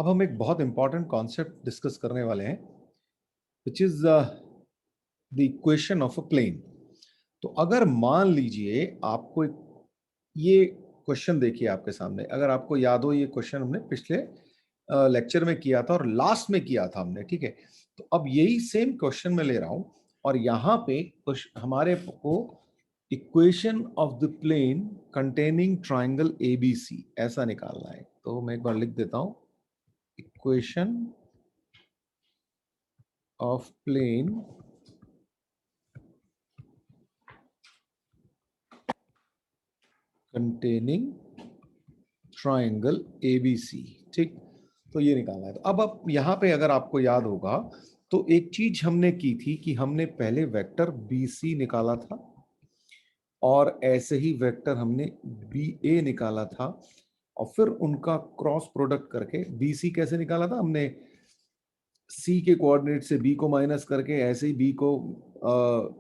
अब हम एक बहुत इंपॉर्टेंट कॉन्सेप्ट डिस्कस करने वाले हैं which is the equation of a plane. तो अगर मान लीजिए आपको ये क्वेश्चन देखिए आपके सामने, अगर आपको याद हो ये क्वेश्चन हमने पिछले लेक्चर में किया था और लास्ट में किया था हमने, ठीक है। तो अब यही सेम क्वेश्चन मैं ले रहा हूं और यहां पे हमारे को equation of the plane containing triangle ABC ऐसा निकालना है। तो मैं एक बार लिख देता हूं, equation of plane containing triangle ABC, ठीक। तो ये निकालना है। तो अब यहां पे अगर आपको याद होगा तो एक चीज हमने की थी कि हमने पहले वेक्टर BC निकाला था और ऐसे ही वेक्टर हमने BA निकाला था और फिर उनका क्रॉस प्रोडक्ट करके BC कैसे निकाला था हमने, सी के कोऑर्डिनेट से बी को माइनस करके, ऐसे ही बी को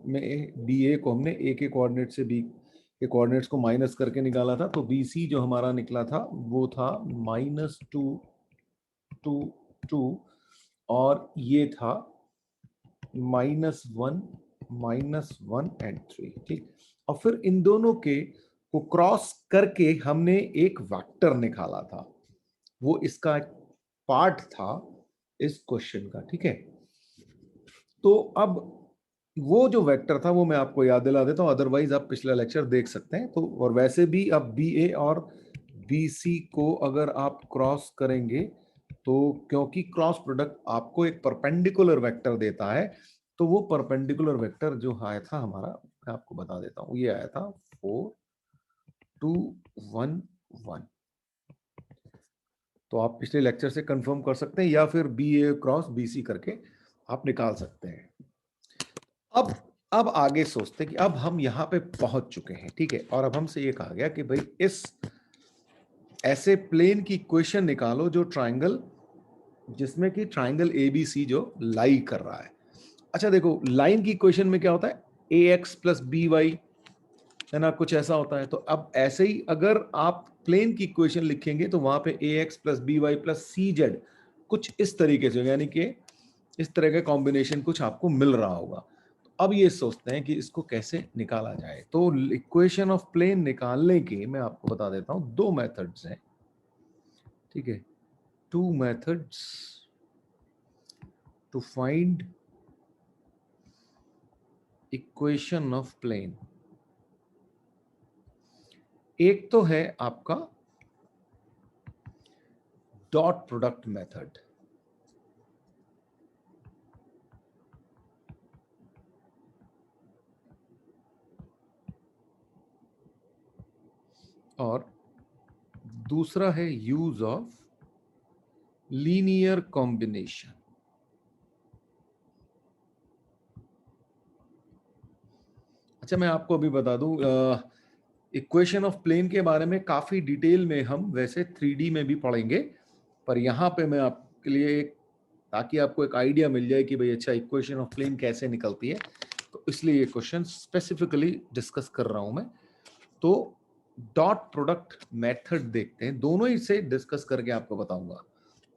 में बी ए को हमने ए के कोऑर्डिनेट से बी के कोऑर्डिनेट्स को माइनस करके निकाला था। तो बी सी जो हमारा निकला था वो था -2 और ये था -1 एंड 3, ठीक। और फिर इन दोनों के को क्रॉस करके हमने एक वेक्टर निकाला था, वो इसका पार्ट था इस क्वेश्चन का, ठीक है। तो अब वो जो वेक्टर था वो मैं आपको याद दिला देता हूं, अदरवाइज आप पिछला लेक्चर देख सकते हैं। तो और वैसे भी अब बी ए और बी सी को अगर आप क्रॉस करेंगे तो क्योंकि क्रॉस प्रोडक्ट आपको एक परपेंडिकुलर वेक्टर देता है, तो वो परपेंडिकुलर वेक्टर जो आया था हमारा, मैं आपको बता देता हूं, ये आया था 4 2 1 1। तो आप पिछले लेक्चर से कंफर्म कर सकते हैं या फिर बी ए क्रॉस बी सी करके आप निकाल सकते हैं। अब आगे सोचते कि अब हम यहां पे पहुंच चुके हैं, ठीक है। और अब हमसे ये कहा गया कि भाई इस ऐसे प्लेन की इक्वेशन निकालो जो ट्राइंगल, जिसमें कि ट्राइंगल एबीसी जो लाई कर रहा है। अच्छा देखो, लाइन की इक्वेशन में क्या होता है, ए एक्स प्लस बी वाई, है ना, कुछ ऐसा होता है। तो अब ऐसे ही अगर आप प्लेन की इक्वेशन लिखेंगे तो वहां पे A X plus B Y plus C Z कुछ इस तरीके से, यानी कि इस तरह का कॉम्बिनेशन कुछ आपको मिल रहा होगा। अब ये सोचते हैं कि इसको कैसे निकाला जाए। तो इक्वेशन ऑफ प्लेन निकालने के मैं आपको बता देता हूं, दो मेथड्स हैं, ठीक है। Two methods to find equation of plane. एक तो है आपका डॉट प्रोडक्ट मेथड, और दूसरा है यूज ऑफ लीनियर कॉम्बिनेशन। अच्छा मैं आपको अभी बता दूं, इक्वेशन ऑफ प्लेन के बारे में काफी डिटेल में हम वैसे 3D में भी पढ़ेंगे, पर यहां पे मैं आपके लिए ताकि आपको एक आइडिया मिल जाए कि भाई अच्छा इक्वेशन ऑफ प्लेन कैसे निकलती है, तो इसलिए ये क्वेश्चन स्पेसिफिकली डिस्कस कर रहा हूं मैं। तो डॉट प्रोडक्ट मेथड देखते हैं, दोनों ही से डिस्कस करके आपको बताऊंगा,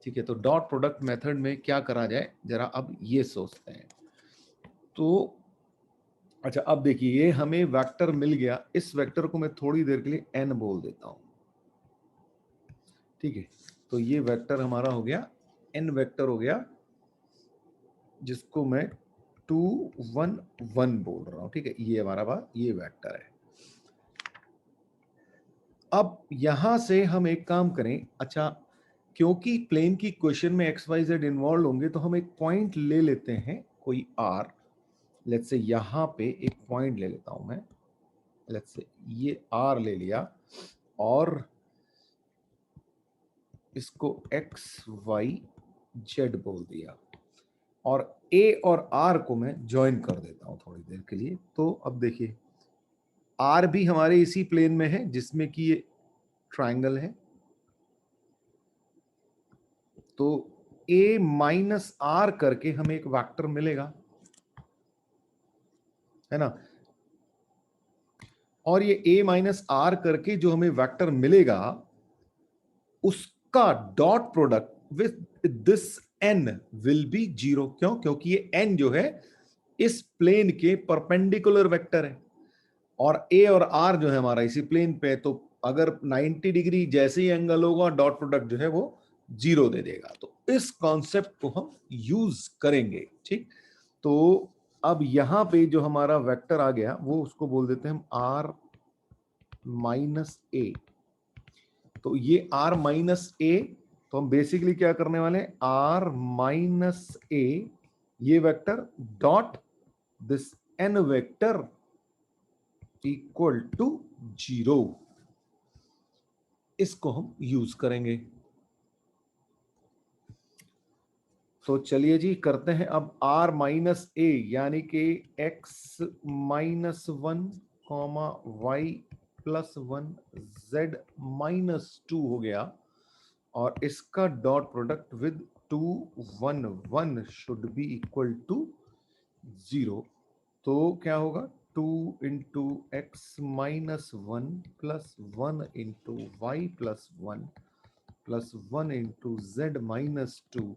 ठीक है। तो डॉट प्रोडक्ट मेथड में क्या करा जाए जरा अब ये सोचते हैं। तो अच्छा अब देखिए, ये हमें वेक्टर मिल गया, इस वेक्टर को मैं थोड़ी देर के लिए n बोल देता हूं, ठीक है। तो ये वेक्टर हमारा हो गया n वेक्टर हो गया, जिसको मैं 2 1 1 बोल रहा हूं, ठीक है। ये हमारा बात, ये वेक्टर है। अब यहां से हम एक काम करें, अच्छा क्योंकि प्लेन की क्वेश्चन में एक्स वाई जेड इन्वॉल्व होंगे तो हम एक पॉइंट ले लेते हैं, कोई r। लेट्स से यहां पे एक पॉइंट ले लेता हूं मैं, लेट्स से ये r ले लिया और इसको x y z बोल दिया, और a और r को मैं ज्वाइन कर देता हूं थोड़ी देर के लिए। तो अब देखिए r भी हमारे इसी प्लेन में है जिसमें कि ये ट्राइंगल है, तो a माइनस आर करके हमें एक वेक्टर मिलेगा, है ना। और ये a माइनस आर करके जो हमें वेक्टर मिलेगा उसका dot product with this n will be 0। क्यों? क्योंकि ये n जो है इस प्लेन के परपेंडिकुलर वेक्टर है और a और r जो है हमारा इसी प्लेन पे, तो अगर 90 डिग्री जैसे ही एंगल होगा डॉट प्रोडक्ट जो है वो 0 दे देगा। तो इस कॉन्सेप्ट को हम यूज करेंगे। ठीक, तो अब यहां पे जो हमारा वेक्टर आ गया वो उसको बोल देते हैं हम r माइनस ए। तो ये r माइनस ए, तो हम बेसिकली क्या करने वाले हैं, r माइनस ए ये vector dot this n vector equal to 0, इसको हम यूज करेंगे। तो चलिए जी करते हैं अब r माइनस ए यानी कि x minus 1 comma Y plus 1 z minus 2 हो गया और इसका dot product with 2 1 1 should be equal to 0। तो क्या होगा, 2 into X minus 1 plus 1 into Y plus 1 plus 1 into Z minus 2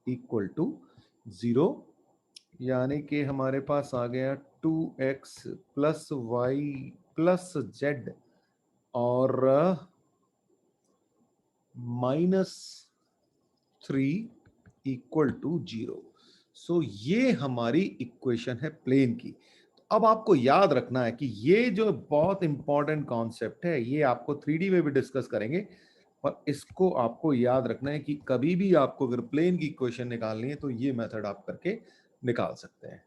equal to 0। यानी कि हमारे पास आ गया 2x plus Y plus Z और माइनस 3 इक्वल टू 0। सो ये हमारी इक्वेशन है प्लेन की। अब आपको याद रखना है कि ये जो बहुत इंपॉर्टेंट कॉन्सेप्ट है ये आपको 3D में भी डिस्कस करेंगे, और इसको आपको याद रखना है कि कभी भी आपको अगर प्लेन की इक्वेशन निकालनी है तो ये मेथड आप करके निकाल सकते हैं।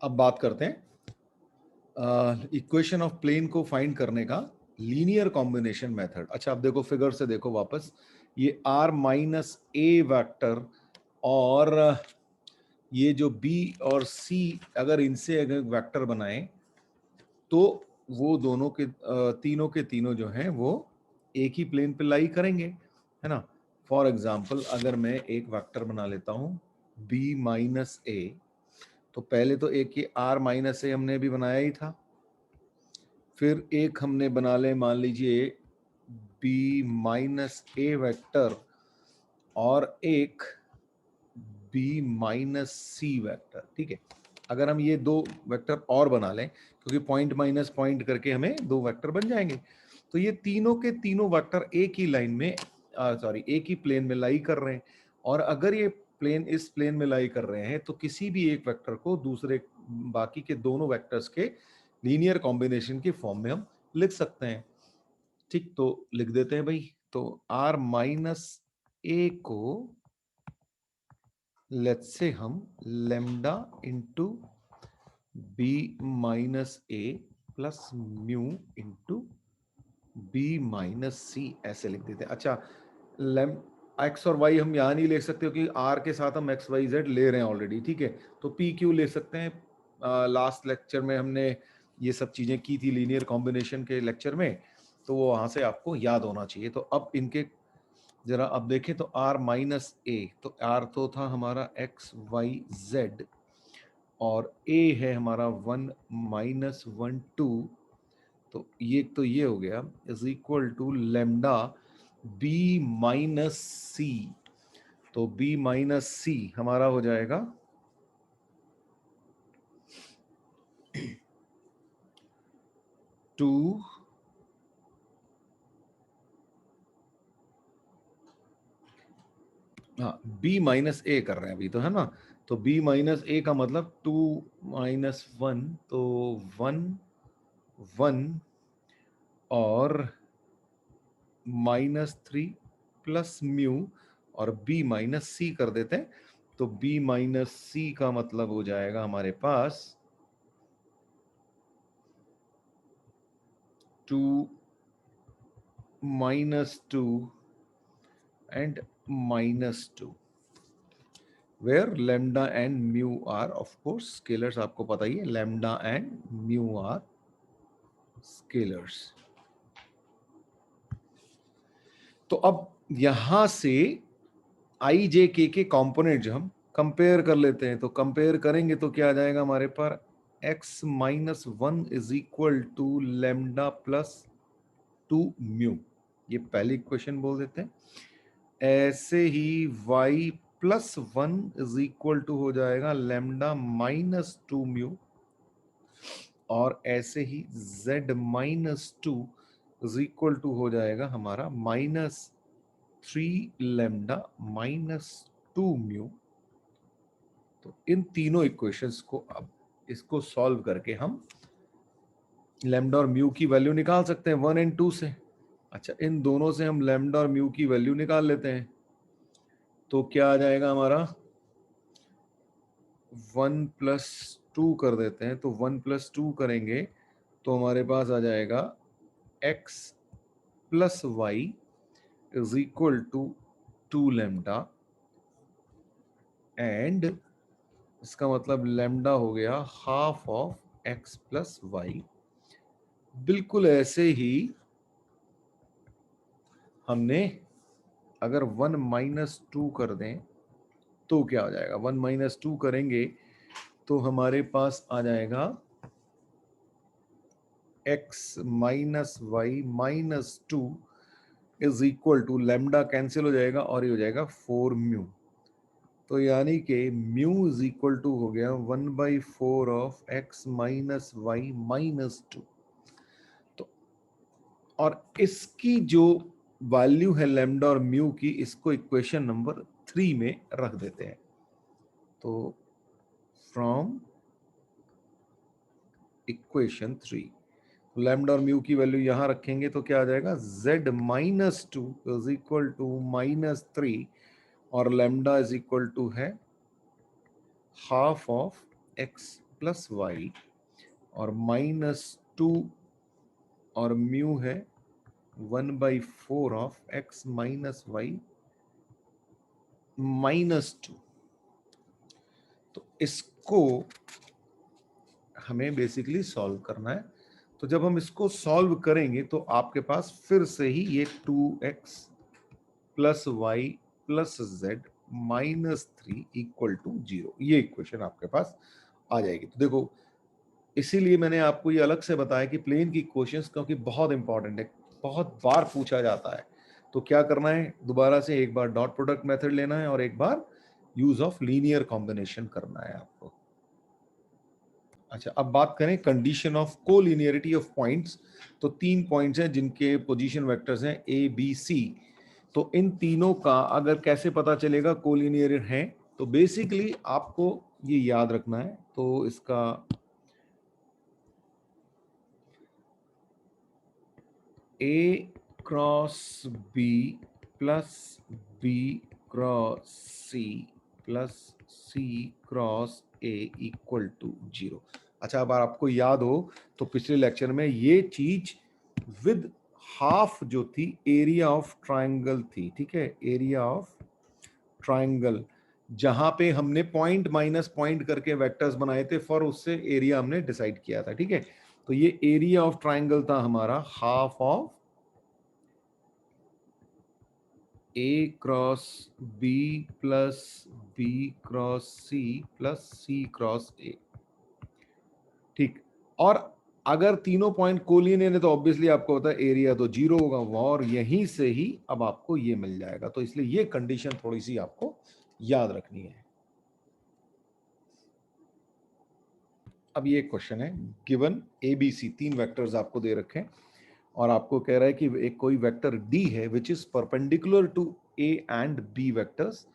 अब बात करते हैं इक्वेशन ऑफ प्लेन को फाइंड करने का लीनियर कॉम्बिनेशन मेथड। अच्छा अब देखो फिगर से देखो वापस, ये r माइनस ए वैक्टर और ये जो b और c अगर इनसे अगर वेक्टर बनाएं तो वो दोनों के तीनों जो हैं वो एक ही प्लेन पे लाई करेंगे, है ना। फॉर एग्जाम्पल अगर मैं एक वेक्टर बना लेता हूं b माइनस ए, तो पहले तो एक ये r माइनस ए हमने भी बनाया ही था, फिर एक हमने बना ले मान लीजिए b माइनस ए वेक्टर और एक b माइनस सी वेक्टर। ठीक है, अगर हम ये दो वेक्टर और बना लें, क्योंकि पॉइंट माइनस पॉइंट करके हमें दो वेक्टर बन जाएंगे, तो ये तीनों के तीनों वेक्टर एक ही लाइन में एक ही प्लेन में लाई कर रहे हैं। और अगर ये प्लेन इस प्लेन में लाई कर रहे हैं तो किसी भी एक वेक्टर को दूसरे बाकी के दोनों वेक्टर्स के लीनियर कॉम्बिनेशन की फॉर्म में हम लिख सकते हैं। ठीक, तो लिख देते हैं भाई। तो r माइनस ए को लेट्स से हम lambda into B minus A plus mu into B minus C ऐसे लिख देते हैं। अच्छा, लेम एक्स और वाई हम यहाँ नहीं ले सकते क्योंकि आर के साथ हम एक्स वाई जेड ले रहे हैं ऑलरेडी। ठीक है, तो पी क्यू ले सकते हैं। लास्ट लेक्चर में हमने ये सब चीज़ें की थी लीनियर कॉम्बिनेशन के लेक्चर में, तो वो वहाँ से आपको याद होना चाहिए। तो अब इनके जरा अब देखें तो r माइनस ए, तो r तो था हमारा x y z और a है हमारा 1 माइनस 1 2, तो ये हो गया is equal to lambda b minus C. तो b माइनस सी हमारा हो जाएगा 2 हाँ b माइनस ए कर रहे हैं अभी तो, है ना। तो b माइनस ए का मतलब 2 माइनस 1, तो 1 1 और -3 प्लस म्यू और b माइनस सी कर देते हैं। तो b माइनस सी का मतलब हो जाएगा हमारे पास 2 -2 and -2, where lambda and mu are of course scalars। आपको पता ही है lambda and mu are scalars। तो अब यहां से आई जे के कंपोनेंट जो हम कंपेयर कर लेते हैं, तो कंपेयर करेंगे तो क्या आ जाएगा हमारे पास x minus 1 is equal to lambda plus two mu, ये पहली इक्वेशन बोल देते हैं। ऐसे ही y plus 1 is equal to हो जाएगा लैम्डा माइनस 2 म्यू, और ऐसे ही z minus 2 is equal to हो जाएगा हमारा माइनस 3 लैम्डा माइनस 2 म्यू। तो इन तीनों इक्वेशंस को अब इसको सॉल्व करके हम लैम्डा और म्यू की वैल्यू निकाल सकते हैं 1 एंड 2 से। अच्छा, इन दोनों से हम लैम्डा और म्यू की वैल्यू निकाल लेते हैं, तो क्या आ जाएगा हमारा 1 प्लस 2 कर देते हैं, तो 1 प्लस 2 करेंगे तो हमारे पास आ जाएगा x plus Y is equal to 2 lambda, and इसका मतलब लैम्डा हो गया half of x plus Y. बिल्कुल ऐसे ही हमने अगर 1 माइनस 2 कर दें तो क्या हो जाएगा, 1 माइनस 2 करेंगे तो हमारे पास आ जाएगा x minus Y minus 2 is equal to lambda cancel हो जाएगा और ये हो जाएगा 4 म्यू। तो यानी कि म्यू इज इक्वल टू हो गया 1/4 of x minus Y minus 2। तो और इसकी जो वैल्यू है लैम्डा और म्यू की, इसको इक्वेशन नंबर 3 में रख देते हैं। तो फ्रॉम इक्वेशन 3 लैम्डा और म्यू की वैल्यू यहां रखेंगे तो क्या आ जाएगा, z minus 2 is equal to minus 3, और लैम्डा इज इक्वल टू है half of x plus Y, और माइनस 2 और म्यू है 1/4 of x minus Y minus 2। तो इसको हमें बेसिकली सॉल्व करना है। तो जब हम इसको सॉल्व करेंगे तो आपके पास फिर से ही ये 2x plus Y plus Z minus 3 equal to 0, ये इक्वेशन आपके पास आ जाएगी। तो देखो, इसीलिए मैंने आपको ये अलग से बताया कि प्लेन की क्वेश्चंस क्योंकि बहुत इंपॉर्टेंट है, बहुत बार पूछा जाता है। तो क्या करना है, दोबारा से एक बार डॉट प्रोडक्ट मेथड लेना है और एक बार यूज ऑफ लीनियर कॉम्बिनेशन करना है आपको। अच्छा, अब बात करें condition of collinearity of points. तो 3 पॉइंट्स हैं जिनके पोजीशन वेक्टर्स हैं ए बी सी। तो इन तीनों का अगर कैसे पता चलेगा कोलिनियर है, तो बेसिकली आपको ये याद रखना है। तो इसका A cross B plus B cross C plus C cross A equal to 0। अच्छा, अब आपको याद हो तो पिछले लेक्चर में ये चीज विद हाफ जो थी एरिया ऑफ ट्राइंगल थी, ठीक है, एरिया ऑफ ट्राइंगल, जहां पे हमने पॉइंट माइनस पॉइंट करके वेक्टर्स बनाए थे, फॉर उससे एरिया हमने डिसाइड किया था, ठीक है। तो ये एरिया ऑफ ट्राइंगल था हमारा half of A cross B plus B cross C plus C cross A, ठीक। और अगर तीनों पॉइंट कोलिनियर है तो ऑब्वियसली आपको पता है एरिया तो 0 होगा, और यहीं से ही अब आपको ये मिल जाएगा। तो इसलिए ये कंडीशन थोड़ी सी आपको याद रखनी है। अब ये क्वेश्चन है, given A B C, 3 vectors आपको दे रखे हैं और आपको कह रहा है कि एक कोई वेक्टर डी है which is perpendicular to A and B vectors,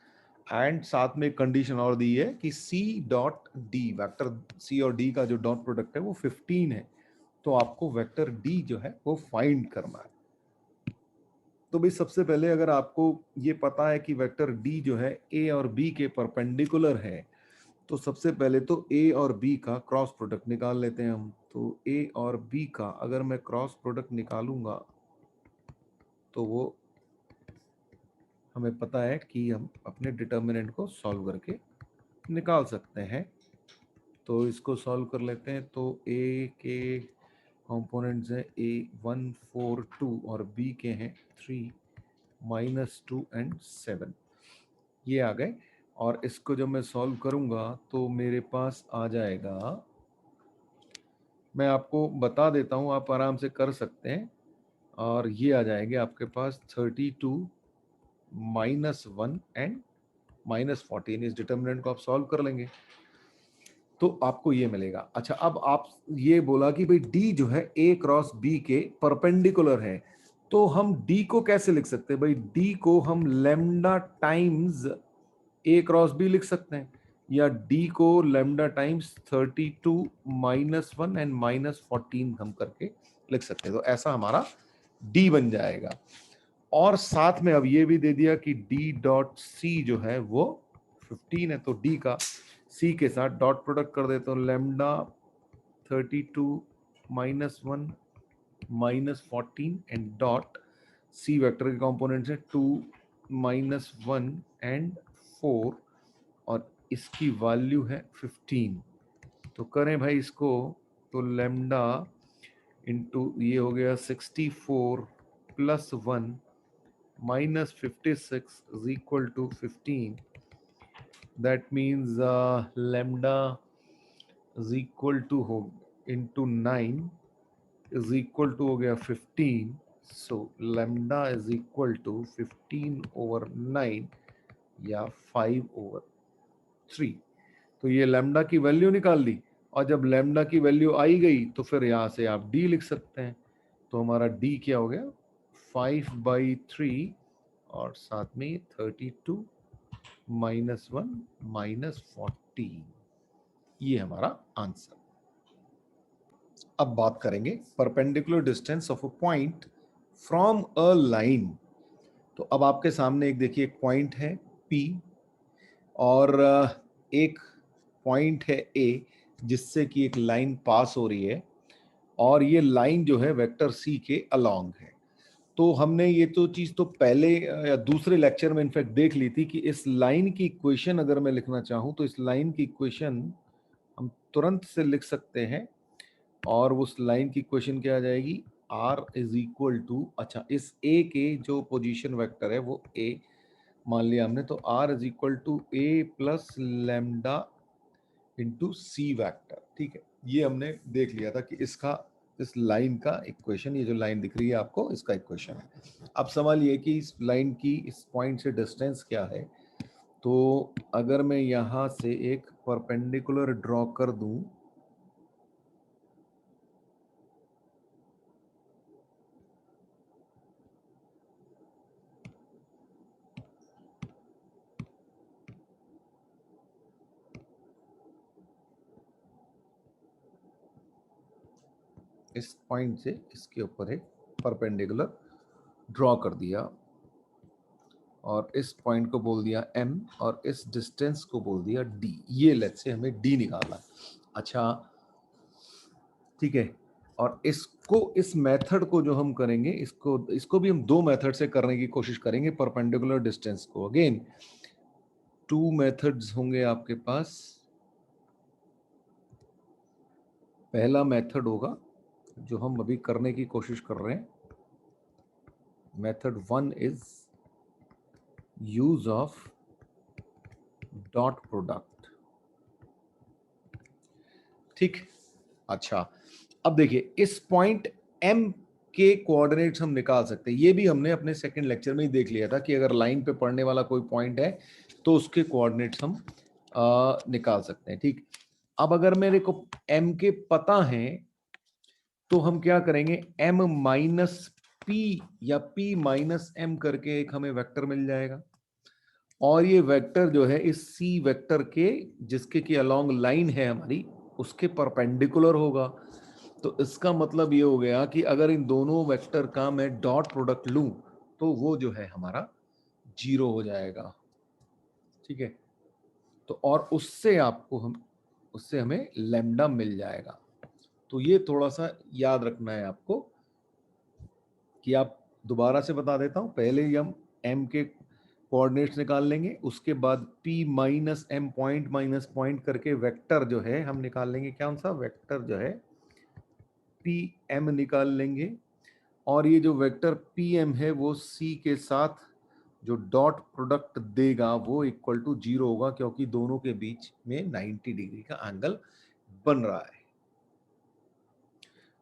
and साथ में कंडीशन और दी है कि C dot D, vector C और डी का जो डॉट प्रोडक्ट है वो 15 है। तो आपको वेक्टर डी जो है वो फाइंड करना है। तो भाई सबसे पहले अगर आपको ये पता है कि वेक्टर डी जो है ए और बी के परपेंडिकुलर है, तो सबसे पहले तो ए और बी का क्रॉस प्रोडक्ट निकाल लेते हैं हम। तो ए और बी का अगर मैं क्रॉस प्रोडक्ट निकालूंगा तो वो हमें पता है कि हम अपने डिटर्मिनेंट को सॉल्व करके निकाल सकते हैं। तो इसको सॉल्व कर लेते हैं। तो ए के कंपोनेंट्स हैं A1 4 2 और बी के हैं 3 -2 एंड 7, ये आ गए। और इसको जब मैं सॉल्व करूंगा तो मेरे पास आ जाएगा, मैं आपको बता देता हूं, आप आराम से कर सकते हैं। और ये आ जाएंगे आपके पास 32 -1 एंड -14। इस डिटर्मिनेंट को आप सॉल्व कर लेंगे तो आपको ये मिलेगा। अच्छा, अब आप ये बोला कि भाई डी जो है ए क्रॉस बी के परपेंडिकुलर है, तो हम डी को कैसे लिख सकते हैं? भाई डी को हम लेमडा टाइम्स ए क्रॉस बी लिख सकते हैं, या डी को लेमडा टाइम्स 32 -1 एंड -14 हम करके लिख सकते हैं। तो ऐसा हमारा डी बन जाएगा। और साथ में अब ये भी दे दिया कि डी डॉट सी जो है वो 15 है, तो डी का सी के साथ डॉट प्रोडक्ट कर देते हो, lambda 32 -1 -14 and dot C vector के कंपोनेंट्स है 2 -1 एंड 4 और इसकी वैल्यू है 15। तो करें भाई इसको, तो लेमडा इंटू ये हो गया 64 + 1 -56 is equal to 15. That means lambda is equal to into 9 is equal to हो गया 15. So lambda is equal to 15/9 या 5/3। तो ये लैम्डा की वैल्यू निकाल ली, और जब लैम्डा की वैल्यू आई गई तो फिर यहाँ से आप डी लिख सकते हैं। तो हमारा डी क्या हो गया? 5/3 और साथ में 32 -1 -14। ये हमारा आंसर। अब बात करेंगे perpendicular distance of a point from a line. तो अब आपके सामने एक देखिए एक पॉइंट है P और एक पॉइंट है A जिससे कि एक लाइन पास हो रही है, और ये लाइन जो है वेक्टर C के अलोंग है। तो हमने ये तो चीज तो पहले या दूसरे लेक्चर में इनफैक्ट देख ली थी कि इस लाइन की इक्वेशन अगर मैं लिखना चाहूं तो इस लाइन की इक्वेशन हम तुरंत से लिख सकते हैं, और उस लाइन की इक्वेशन क्या आ जाएगी? R इज इक्वल टू, अच्छा इस A के जो पोजीशन वेक्टर है वो A मान लिया हमने, तो R is equal to A plus lambda into C vector. ठीक है, ये हमने देख लिया था कि इसका, इस लाइन का इक्वेशन, ये जो लाइन दिख रही है आपको, इसका इक्वेशन है। अब सवाल ये कि इस लाइन की इस पॉइंट से डिस्टेंस क्या है। तो अगर मैं यहां से एक परपेंडिकुलर ड्रॉ कर दूं, इस पॉइंट से इसके ऊपर एक परपेंडिकुलर ड्रॉ कर दिया, और इस पॉइंट को बोल दिया M और इस डिस्टेंस को बोल दिया D। ये लेट्स से हमें D निकालना है। अच्छा ठीक है, और इसको, इस मेथड को जो हम करेंगे, इसको भी हम दो मेथड से करने की कोशिश करेंगे परपेंडिकुलर डिस्टेंस को। अगेन 2 मेथड्स होंगे आपके पास। पहला मेथड होगा जो हम अभी करने की कोशिश कर रहे हैं, method 1 is use of dot product. ठीक, अच्छा अब देखिए इस पॉइंट M के कोऑर्डिनेट्स हम निकाल सकते हैं। ये भी हमने अपने सेकंड लेक्चर में ही देख लिया था कि अगर लाइन पे पड़ने वाला कोई पॉइंट है तो उसके कोऑर्डिनेट्स हम निकाल सकते हैं। ठीक, अब अगर मेरे को M के पता है तो हम क्या करेंगे, M माइनस P या P माइनस M करके एक हमें वेक्टर मिल जाएगा, और ये वेक्टर जो है इस C वेक्टर के, जिसके की अलोंग लाइन है हमारी, उसके परपेंडिकुलर होगा। तो इसका मतलब ये हो गया कि अगर इन दोनों वेक्टर का मैं डॉट प्रोडक्ट लूं तो वो जो है हमारा 0 हो जाएगा। ठीक है, तो और उससे हमें लैम्डा मिल जाएगा। तो ये थोड़ा सा याद रखना है आपको, कि आप दोबारा से बता देता हूं, पहले ही हम M के कोऑर्डिनेट्स निकाल लेंगे, उसके बाद P minus M point minus point करके वेक्टर जो है हम निकाल लेंगे। कौन सा वेक्टर? जो है PM निकाल लेंगे, और ये जो वेक्टर PM है वो C के साथ जो डॉट प्रोडक्ट देगा वो इक्वल टू 0 होगा, क्योंकि दोनों के बीच में 90 डिग्री का एंगल बन रहा है।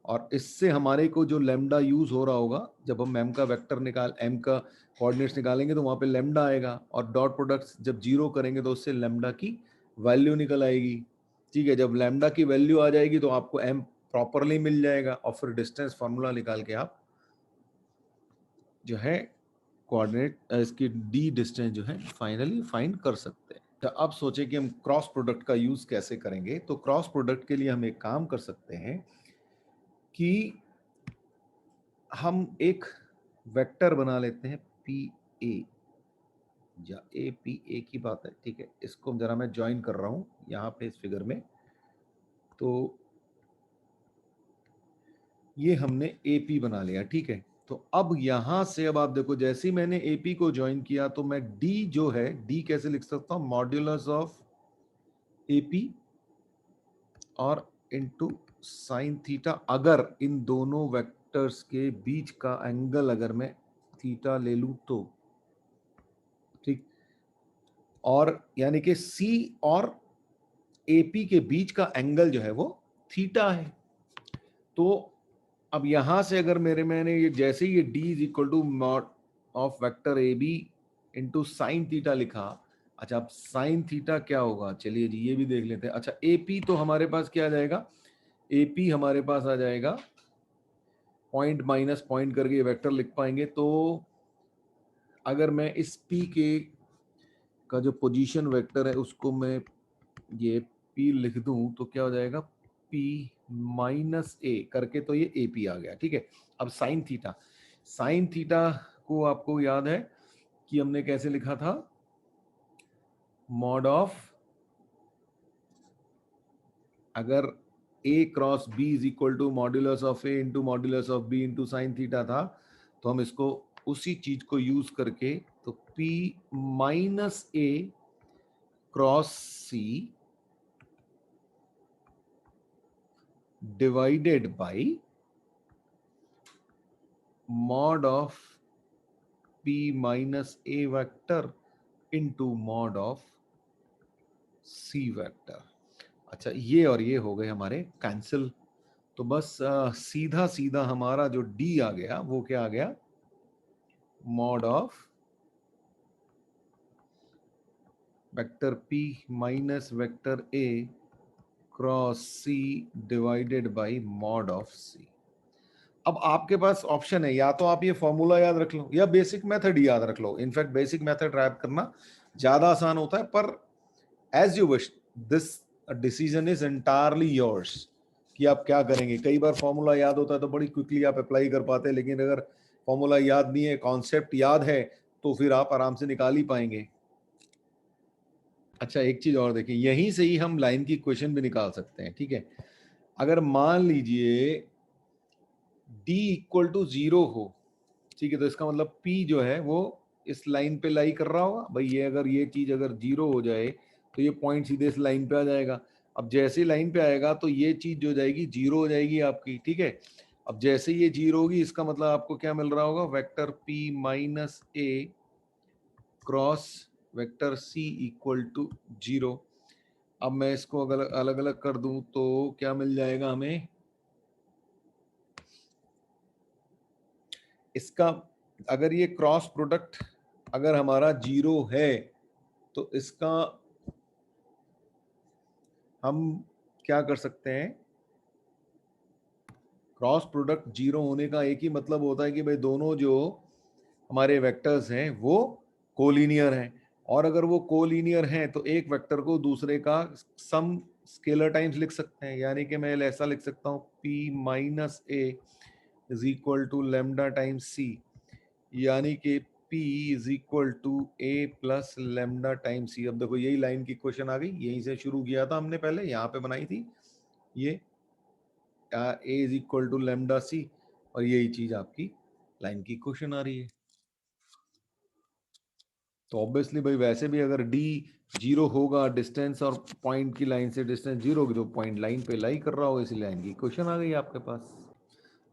और इससे हमारे को जो लैम्डा यूज हो रहा होगा, जब हम m का वेक्टर m का कोऑर्डिनेट्स निकालेंगे तो वहां पे लैम्डा आएगा, और डॉट प्रोडक्ट जब जीरो करेंगे तो उससे लैम्डा की वैल्यू निकल आएगी। ठीक है, जब लैम्डा की वैल्यू आ जाएगी तो आपको m प्रॉपरली मिल जाएगा, और फिर डिस्टेंस फॉर्मूला निकाल के आप जो है कोऑर्डिनेट इसकी डी डिस्टेंस जो है फाइनली फाइंड कर सकते हैं। तो अब सोचे कि हम क्रॉस प्रोडक्ट का यूज कैसे करेंगे। तो क्रॉस प्रोडक्ट के लिए हम एक काम कर सकते हैं कि हम एक वेक्टर बना लेते हैं पी ए, या ए पी ए की बात है, ठीक है। इसको जरा मैं ज्वाइन कर रहा हूं यहाँ पे इस फिगर में। तो ये हमने ए पी बना लिया, ठीक है। तो अब यहां से अब आप देखो, जैसे ही मैंने एपी को ज्वाइन किया तो मैं डी जो है, डी कैसे लिख सकता हूं, मॉड्यूलस ऑफ एपी और इनटू साइन थीटा, अगर इन दोनों वेक्टर्स के बीच का एंगल अगर मैं थीटा ले लूं तो, ठीक। और यानी कि सी और एपी के बीच का एंगल जो है वो थीटा है। तो अब यहां से अगर मैंने ये जैसे ही ये d is equal to mod of vector A B into sine theta लिखा। अच्छा, अब साइन थीटा क्या होगा, चलिए जी ये भी देख लेते हैं। अच्छा, ए पी तो हमारे पास क्या आ जाएगा, ए पी हमारे पास आ जाएगा पॉइंट माइनस पॉइंट करके ये वेक्टर लिख पाएंगे। तो अगर मैं इस पी के का जो पोजीशन वेक्टर है उसको मैं ये पी लिख दूं तो क्या हो जाएगा, पी माइनस ए करके, तो ये ए पी आ गया, ठीक है। अब साइन थीटा, साइन थीटा को आपको याद है कि हमने कैसे लिखा था, मॉड ऑफ, अगर A cross B is equal to modulus of A into modulus of B into sine theta था, तो हम इसको उसी चीज को यूज करके, तो P minus A cross C divided by mod of p minus a vector into mod of c vector। अच्छा, ये और ये हो गए हमारे कैंसिल। तो बस सीधा सीधा हमारा जो d आ गया वो क्या आ गया, mod of vector p minus vector a cross c divided by mod of c। अब आपके पास ऑप्शन है, या तो आप ये फॉर्मूला याद रख लो या बेसिक मेथड याद रख लो। इनफैक्ट बेसिक मेथड याद करना ज्यादा आसान होता है, पर as you wish, this decision is entirely yours कि आप क्या करेंगे। कई बार फॉर्मूला याद होता है तो बड़ी क्विकली आप अप्लाई कर पाते हैं, लेकिन अगर फॉर्मूला याद नहीं है, कॉन्सेप्ट याद है, तो फिर आप आराम से निकाल ही पाएंगे। अच्छा, एक चीज और देखिए, यहीं से ही हम लाइन की इक्वेशन भी निकाल सकते हैं, ठीक है। अगर मान लीजिए d इक्वल टू 0 हो, ठीक है, तो इसका मतलब p जो है वो इस लाइन पे लाई कर रहा होगा भाई। ये अगर ये चीज अगर 0 हो जाए तो ये पॉइंट सीधे इस लाइन पे आ जाएगा। अब जैसे लाइन पे आएगा तो ये चीज जो जाएगी 0 हो जाएगी आपकी, ठीक है। अब जैसे ये 0 होगी, इसका मतलब आपको क्या मिल रहा होगा, vector p minus A cross vector c equal to 0। अब मैं इसको अगर अलग अलग कर दूं तो क्या मिल जाएगा हमें, इसका अगर ये क्रॉस प्रोडक्ट अगर हमारा 0 है तो इसका हम क्या कर सकते हैं, क्रॉस प्रोडक्ट 0 होने का एक ही मतलब होता है कि भाई दोनों जो हमारे वेक्टर्स हैं वो कोलिनियर हैं। और अगर वो कोलिनियर हैं तो एक वेक्टर को दूसरे का सम स्केलर टाइम्स लिख सकते हैं। यानी कि मैं ऐसा लिख सकता हूँ p minus A is equal to lambda times C, यानी कि p is equal to a plus lambda times C. अब देखो यही लाइन की क्वेश्चन आ गई, यहीं से शुरू किया था हमने, पहले यहाँ पे बनाई थी ये a is equal to lambda C, और यही चीज आपकी लाइन की क्वेश्चन आ रही है। तो ऑब्वियसली भाई वैसे भी अगर d 0 होगा, डिस्टेंस और पॉइंट की लाइन से डिस्टेंस 0 होगी, तो पॉइंट लाइन पे लाई कर रहा होगा, इसी लाइन की क्वेश्चन आ गई आपके पास।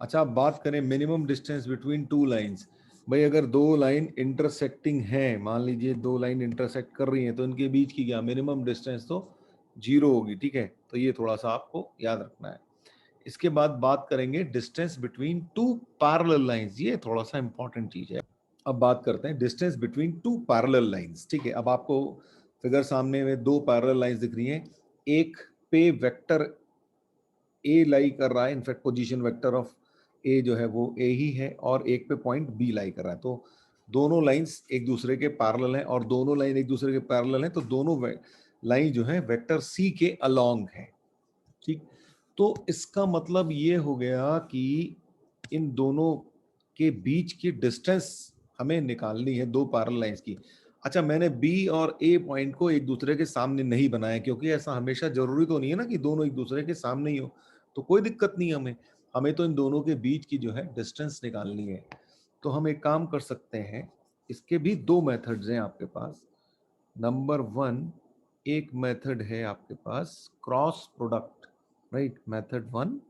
अच्छा, अब बात करें minimum distance between two lines. भाई अगर दो लाइन इंटरसेक्टिंग हैं, मान लीजिए दो लाइन इंटरसेक्ट कर रही हैं, तो इनके बीच की क्या मिनिमम डिस्टेंस तो 0 होगी, ठीक है। तो ये थोड़ा सा आपको याद रखना है। इसके बाद बात करेंगे distance between to parallel lines, ये थोड़ा सा इंपॉर्टेंट चीज है। अब बात करते हैं distance between to parallel lines. ठीक है, अब आपको फिगर सामने में दो पैरेलल लाइंस दिख रही हैं, एक पे वेक्टर ए लाई कर रहा है, इनफैक्ट पोजीशन वेक्टर ऑफ ए जो है वो ए ही है, और एक पे पॉइंट बी लाई कर रहा है। तो दोनों लाइंस एक दूसरे के पैरेलल हैं, और दोनों लाइन एक दूसरे के पैरेलल हैं, तो दोनों लाइन जो है वेक्टर सी के अलोंग है। ठीक, तो इसका मतलब ये हो गया कि इन दोनों के बीच की डिस्टेंस हमें निकालनी है दो पैरेलल लाइंस की। अच्छा, मैंने बी और ए पॉइंट को एक दूसरे के सामने नहीं बनाया, क्योंकि ऐसा हमेशा जरूरी तो नहीं है ना कि दोनों एक दूसरे के सामने ही हो, तो कोई दिक्कत नहीं है हमें। हमें तो इन दोनों के बीच की जो है डिस्टेंस निकालनी है। तो हम एक काम कर सकते हैं, इसके भी दो मेथड्स हैं आपके पास। नंबर वन, एक मेथड है आपके पास cross product, right, method one,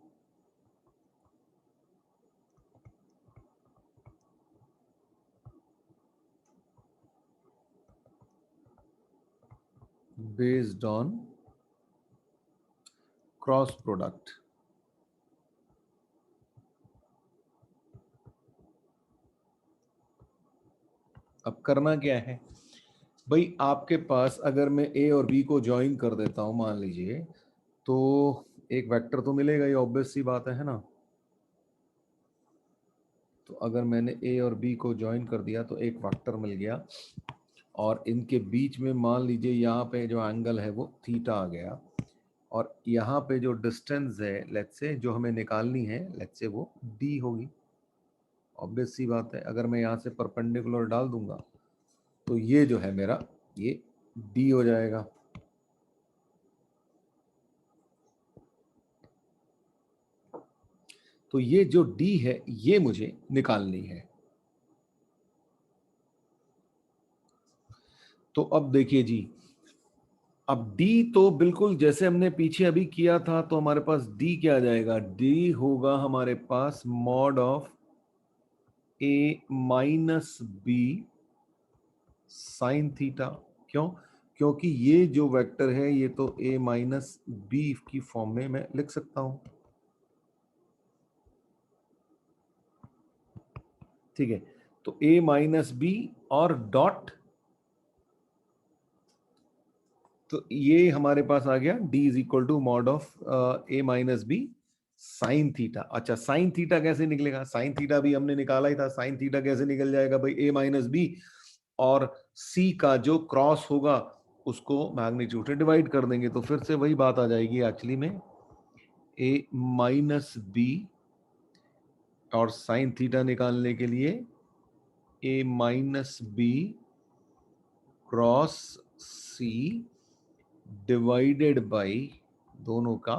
based on cross product. अब करना क्या है भाई, आपके पास अगर मैं ए और बी को ज्वाइन कर देता हूं मान लीजिए, तो एक वेक्टर तो मिलेगा, ये ऑब्वियस सी बात है ना। तो अगर मैंने ए और बी को ज्वाइन कर दिया तो एक वेक्टर मिल गया, और इनके बीच में मान लीजिए यहाँ पे जो एंगल है वो थीटा आ गया, और यहाँ पे जो डिस्टेंस है लेट्स से जो हमें निकालनी है लेट्स से वो डी होगी। ऑब्वियस सी बात है, अगर मैं यहाँ से परपेंडिकुलर डाल दूंगा तो ये जो है मेरा ये डी हो जाएगा। तो ये जो डी है ये मुझे निकालनी है। तो अब देखिए जी, अब d तो बिल्कुल जैसे हमने पीछे अभी किया था, तो हमारे पास d क्या आ जाएगा, d होगा हमारे पास mod of a minus B sine theta. क्यों? क्योंकि ये जो वेक्टर है ये तो a माइनस बी की फॉर्म में मैं लिख सकता हूं। ठीक है, तो a माइनस बी और डॉट, तो ये हमारे पास आ गया d is equal to mod of a minus B sine theta. अच्छा, साइन थीटा कैसे निकलेगा, साइन थीटा भी हमने निकाला ही था, साइन थीटा कैसे निकल जाएगा भाई, a माइनस बी और c का जो क्रॉस होगा उसको मैग्नीट्यूड से डिवाइड कर देंगे, तो फिर से वही बात आ जाएगी एक्चुअली में, a माइनस बी और साइन थीटा निकालने के लिए a minus B cross c divided by दोनों का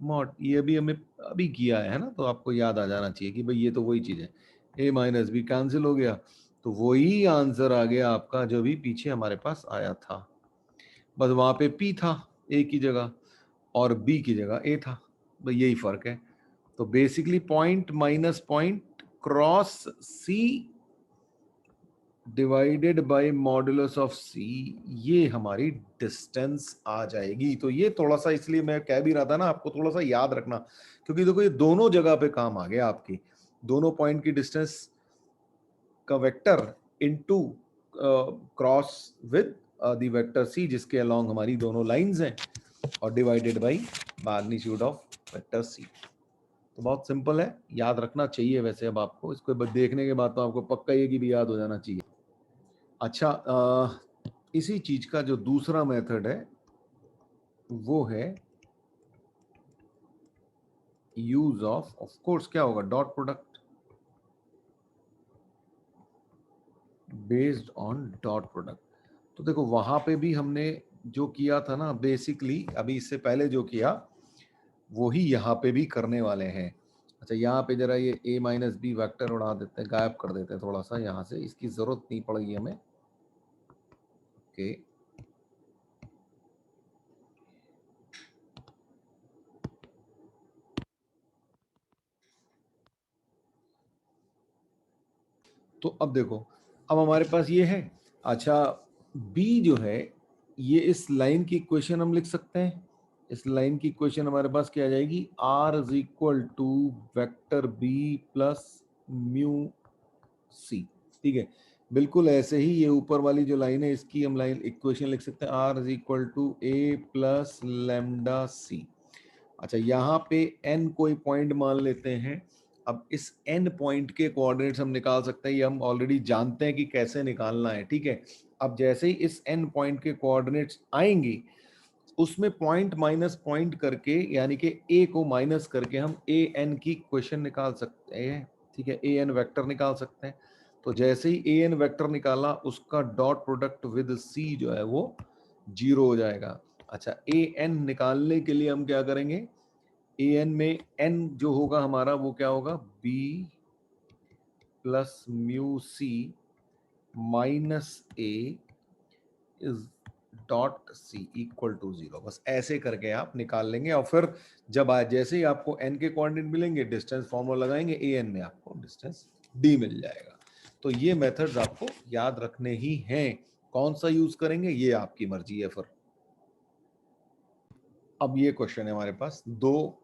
मॉड। ये भी हमें अभी किया है ना, तो आपको याद आ जाना चाहिए कि भाई ये तो वही चीज है, a माइनस बी कैंसिल हो गया, तो वही आंसर आ गया आपका जो भी पीछे हमारे पास आया था, बस वहां पे p था a की जगह और b की जगह a था, भाई यही फर्क है। तो basically point minus point cross c divided by modulus of c, ये हमारी डिस्टेंस आ जाएगी। तो ये थोड़ा सा इसलिए मैं कह भी रहा था ना आपको थोड़ा सा याद रखना, क्योंकि देखो ये दोनों जगह पे काम आ गया आपकी, दोनों पॉइंट की डिस्टेंस का vector into cross with the vector c जिसके अलोंग हमारी दोनों लाइंस हैं, और divided by magnitude of vector c। तो बहुत सिंपल है, याद रखना चाहिए वैसे अब आपको, इसको देखने के बाद तो आपको पक्का ये कि भी याद हो जाना चाहिए। अच्छा, इसी चीज का जो दूसरा मेथड है वो है यूज ऑफ कोर्स क्या होगा, dot product, based on dot product. तो देखो वहां पे भी हमने जो किया था ना बेसिकली, अभी इससे पहले जो किया वही यहाँ पे भी करने वाले हैं। अच्छा, यहाँ पे जरा ये a माइनस बी वैक्टर उड़ा देते हैं, गायब कर देते हैं थोड़ा सा यहाँ से, इसकी जरूरत नहीं पड़ेगी हमें। ओके, तो अब देखो, अब हमारे पास ये है। अच्छा, b जो है ये इस लाइन की इक्वेशन हम लिख सकते हैं, इस लाइन की इक्वेशन हमारे पास क्या आ जाएगी, r is equal to vector b plus mu c। ठीक है, बिल्कुल ऐसे ही ये ऊपर वाली जो लाइन है इसकी हम लाइन इक्वेशन लिख सकते हैं, r is equal to a plus lambda c। अच्छा, यहाँ पे n कोई पॉइंट मान लेते हैं। अब इस n पॉइंट के कोऑर्डिनेट्स हम निकाल सकते हैं, ये हम ऑलरेडी जानते हैं कि कैसे निकालना है। ठीक है, अब जैसे ही इस n पॉइंट के कोऑर्डिनेट्स आएंगे उसमें पॉइंट माइनस पॉइंट करके, यानी कि a को माइनस करके हम a n की इक्वेशन निकाल सकते हैं। ठीक है, a n वेक्टर निकाल सकते हैं। तो जैसे ही a n वेक्टर निकाला उसका डॉट प्रोडक्ट विद c जो है वो 0 हो जाएगा। अच्छा, a n निकालने के लिए हम क्या करेंगे, a n में n जो होगा हमारा वो क्या होगा, b plus mu c minus a is dot C equal to 0। बस ऐसे करके आप निकाल लेंगे और फिर जब जैसे ही आपको n के कोऑर्डिनेट मिलेंगे डिस्टेंस फॉर्मूला लगाएंगे, an में आपको डिस्टेंस d मिल जाएगा। तो ये मेथड्स आपको याद रखने ही हैं, कौन सा यूज करेंगे ये आपकी मर्जी है। फिर अब ये क्वेश्चन है हमारे पास, दो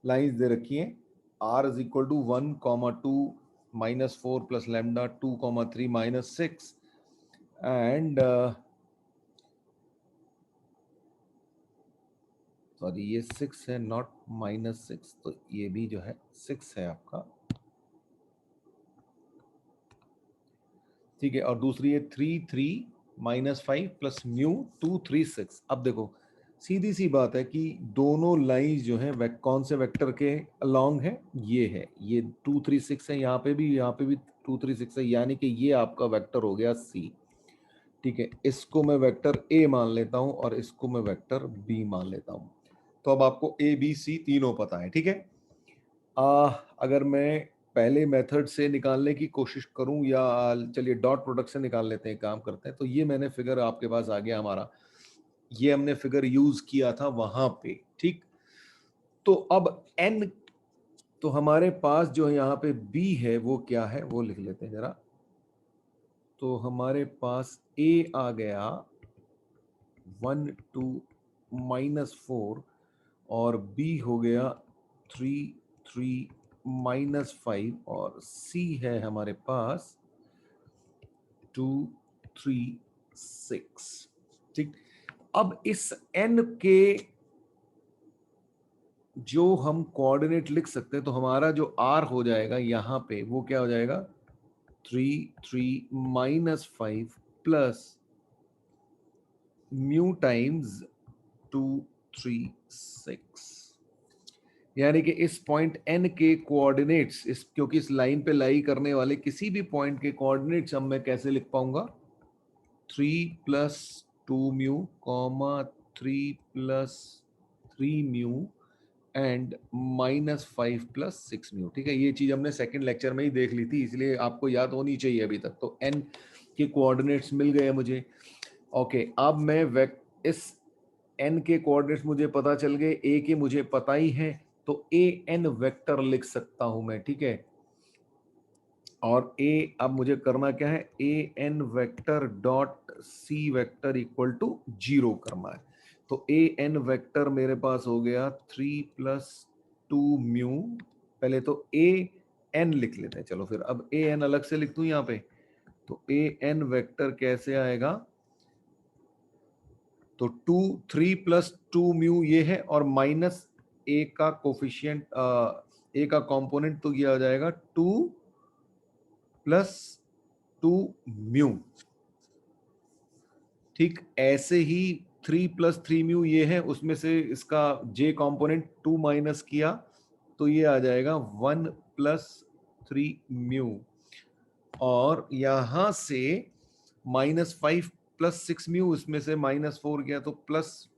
लाइंस दे रखी हैं, r is equal to 1,2 minus 4 plus lambda 2,3 minus 6 and sorry ये 6 है, नॉट -6, तो ये भी जो है 6 है आपका। ठीक है, और दूसरी है 3 माइनस 5 प्लस म्यू 2 3 6। अब देखो सीधी सी बात है कि दोनों लाइंस जो है कौन से वेक्टर के अलोंग है, ये 2 3 6 है, यहाँ पे भी 2 3 6 है, यानी कि ये आपका वेक्टर हो गया सी। ठीक है, इसको मैं वेक्टर ए मान लेता हूं और इसको मैं वेक्टर बी मान लेता हूं। तो अब आपको ए बी सी तीनों पता है। ठीक है, अगर मैं पहले मेथड से निकालने की कोशिश करूं या चलिए डॉट प्रोडक्ट से निकाल लेते हैं, काम करते हैं। तो ये मैंने फिगर आपके पास आ गया हमारा, ये हमने फिगर यूज किया था वहां पे। ठीक, तो अब n, तो हमारे पास जो यहाँ पे b है वो क्या है वो लिख लेते हैं जरा। तो हमारे पास a आ गया 1 2 -4 और b हो गया 3 3 -5 और c है हमारे पास 2 3 6। ठीक, अब इस n के जो हम कोऑर्डिनेट लिख सकते हैं, तो हमारा जो r हो जाएगा यहाँ पे वो क्या हो जाएगा, 3 3 -5 प्लस म्यू टाइम्स 2 3 6। यानी कि इस पॉइंट n के कोऑर्डिनेट्स, इस क्योंकि इस लाइन पे लाई करने वाले किसी भी पॉइंट के कोऑर्डिनेट्स हम मैं कैसे लिख पाऊंगा, 3 plus 2 mu comma 3 plus 3 mu and -5 plus 6 mu. ठीक है, ये चीज हमने सेकंड लेक्चर में ही देख ली थी, इसलिए आपको याद होनी चाहिए अभी तक। तो n के कोऑर्डिनेट्स मिल गए मुझे। ओके, अब मैं इस n के कोऑर्डिनेट्स मुझे पता चल गए, a के मुझे पता ही है, तो a n वेक्टर लिख सकता हूं मैं। ठीक है, और a अब मुझे करना क्या है, a n vector dot c vector equal to 0 करना है। तो a n वेक्टर मेरे पास हो गया 3 प्लस 2 म्यू, पहले तो a n लिख लेते हैं। चलो फिर अब a n अलग से लिख दूं यहाँ पे, तो a n वेक्टर कैसे आएगा, तो 2 3 प्लस 2 म्यू ये है और माइनस a का कोफिशियंट, a का कंपोनेंट, तो ये आ जाएगा 2 प्लस 2 म्यू। ठीक, ऐसे ही 3 प्लस 3 म्यू ये है, उसमें से इसका j कंपोनेंट 2 माइनस किया तो ये आ जाएगा 1 प्लस 3 म्यू, और यहां से -5 प्लस 6 म्यू, इसमें से -4 गया तो प्लस,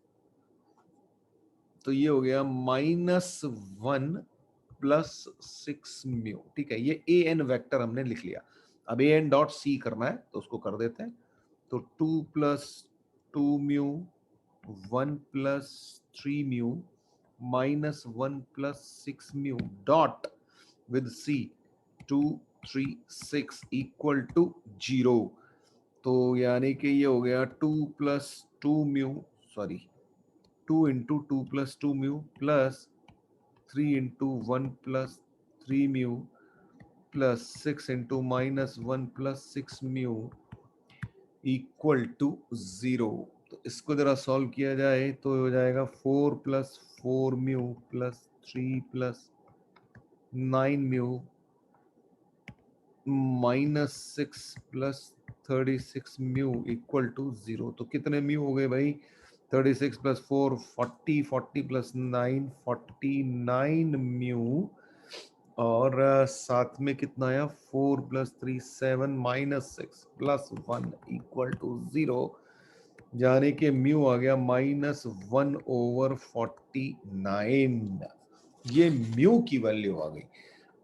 तो ये हो गया -1 प्लस 6 म्यू। ठीक है, ये ए एन वेक्टर हमने लिख लिया। अब ए एन डॉट सी करना है तो उसको कर देते हैं। तो 2 plus 2 mu 1 plus 3 mu -1 plus 6 mu dot with C 2 3 6 equal to 0। तो यानी कि ये हो गया 2 plus 2 mu, sorry 2 into 2 plus 2 mu plus 3 into 1 plus 3 mu plus 6 into minus 1 plus 6 mu equal to 0। तो इसको जरा सॉल्व किया जाए तो हो जाएगा 4 plus 4 mu plus 3 plus 9 mu minus 6 plus 36 mu equal to 0। तो कितने म्यू हो गए भाई? 36 प्लस 4 40, 40 प्लस 9 49 म्यू, और साथ में कितना आया? 4 plus 3 7 minus 6 plus 1 equal to 0, जाने के म्यू आ गया -1/49। ये म्यू की वैल्यू आ गई।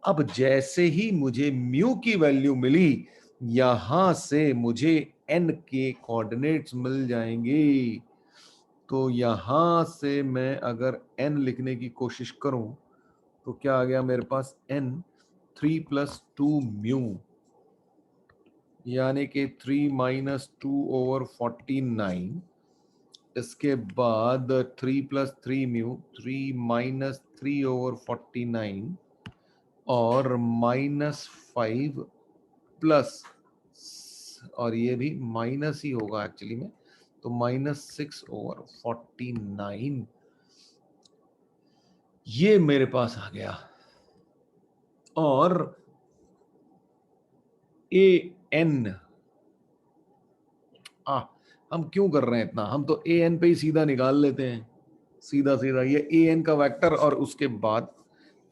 अब जैसे ही मुझे म्यू की वैल्यू मिली, यहां से मुझे n के कोऑर्डिनेट्स मिल जाएंगे। तो यहां से मैं अगर n लिखने की कोशिश करूं तो क्या आ गया मेरे पास? n 3 प्लस 2 म्यू, यानी कि 3 माइनस 2/49। इसके बाद 3 प्लस 3 म्यू 3 माइनस 3/49 और -5 प्लस, और ये भी माइनस ही होगा एक्चुअली में, तो -6/49 ये मेरे पास आ गया। और an हम क्यों कर रहे हैं इतना? हम तो an पे ही सीधा निकाल लेते हैं, सीधा सीधा ये an का वेक्टर, और उसके बाद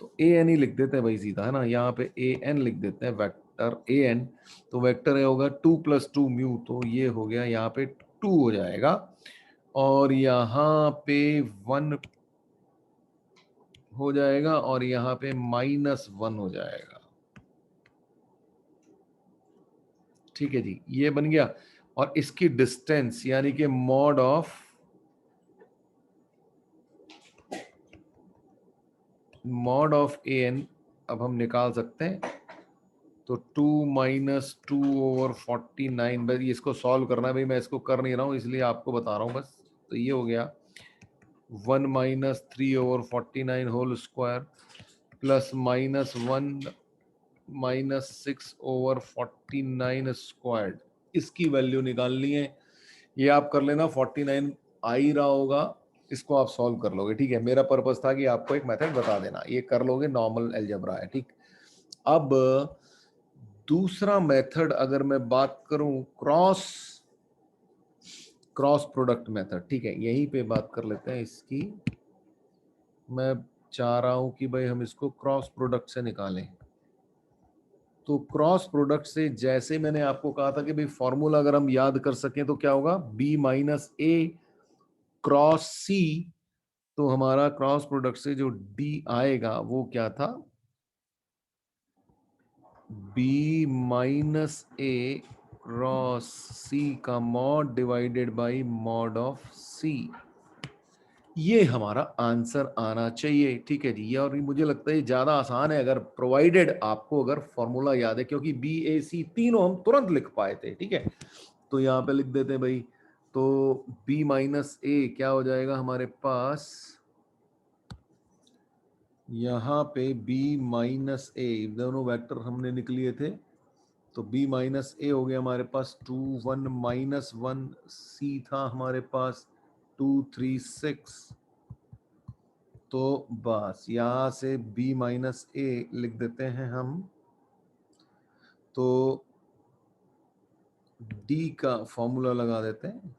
तो an ही लिख देते हैं भाई सीधा, है ना। यहाँ पे an लिख देते हैं, वेक्टर an। तो वेक्टर है होगा 2 प्लस 2 म्यू, तो ये हो गया यहाँ पे 2 हो जाएगा, और यहाँ पे 1 हो जाएगा, और यहाँ पे -1 हो जाएगा। ठीक है जी, ये बन गया। और इसकी डिस्टेंस यानी कि मॉड ऑफ an अब हम निकाल सकते हैं। तो 2 माइनस 2/49, भाई इसको सॉल्व करना है भाई, मैं इसको कर नहीं रहा हूं इसलिए आपको बता रहा हूं बस। तो ये हो गया 1 minus 3/49 whole square plus -1 minus 6/49 squared. इसकी वैल्यू निकालनी है, ये आप कर लेना। 49 आ ही रहा होगा, इसको आप सॉल्व कर लोगे। ठीक है, मेरा पर्पस था कि आपको एक मेथड बता देना, ये कर लोगे, नॉर्मल अलजेब्रा है। ठीक, अब दूसरा मेथड अगर मैं बात करूं, क्रॉस प्रोडक्ट मेथड। ठीक है, यहीं पे बात कर लेते हैं इसकी। मैं चाह रहा हूं कि भाई हम इसको क्रॉस प्रोडक्ट से निकालें। तो क्रॉस प्रोडक्ट से, जैसे मैंने आपको कहा था कि भाई फॉर्मूला अगर हम याद कर सकें तो क्या होगा? b माइनस ए क्रॉस सी। तो हमारा क्रॉस प्रोडक्ट से जो d आएगा वो क्या था? b minus A cross C का mod divided by mod of C. ये हमारा आंसर आना चाहिए। ठीक है जी, ये, और मुझे लगता है ज्यादा आसान है अगर प्रोवाइडेड आपको अगर फॉर्मूला याद है, क्योंकि बी ए सी तीनों हम तुरंत लिख पाए थे। ठीक है, तो यहाँ पे लिख देते हैं भाई। तो b माइनस ए क्या हो जाएगा हमारे पास? यहाँ पे b माइनस ए, दोनों वेक्टर हमने निकल लिए थे, तो b माइनस ए हो गया हमारे पास 2 1 माइनस 1, c था हमारे पास 2 3 6। तो बस यहां से b माइनस ए लिख देते हैं हम। तो d का फॉर्मूला लगा देते हैं,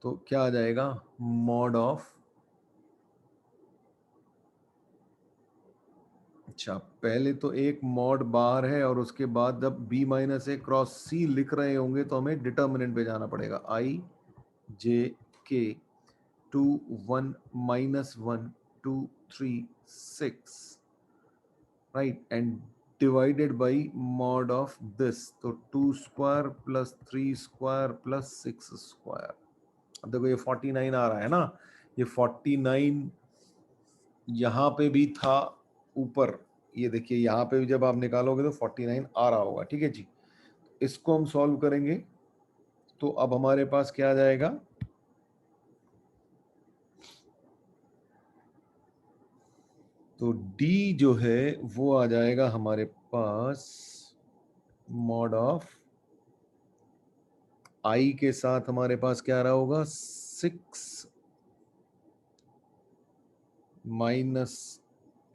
तो क्या आ जाएगा? मॉड ऑफ, अच्छा पहले तो एक मॉड बार है, और उसके बाद जब b माइनस ए क्रॉस सी लिख रहे होंगे तो हमें डिटर्मिनेंट पे जाना पड़ेगा। i j k 2 1 minus 1 2 3 6, right, and divided by mod of this, तो 2 square plus 3 square plus 6 square. अब देखो ये 49 आ रहा है ना, ये 49 यहाँ पे भी था ऊपर, ये देखिए यहाँ पे भी जब आप निकालोगे तो 49 आ रहा होगा। ठीक है जी, इसको हम सॉल्व करेंगे। तो अब हमारे पास क्या आ जाएगा, तो d जो है वो आ जाएगा हमारे पास मॉड ऑफ i के साथ हमारे पास क्या आ रहा होगा, 6 minus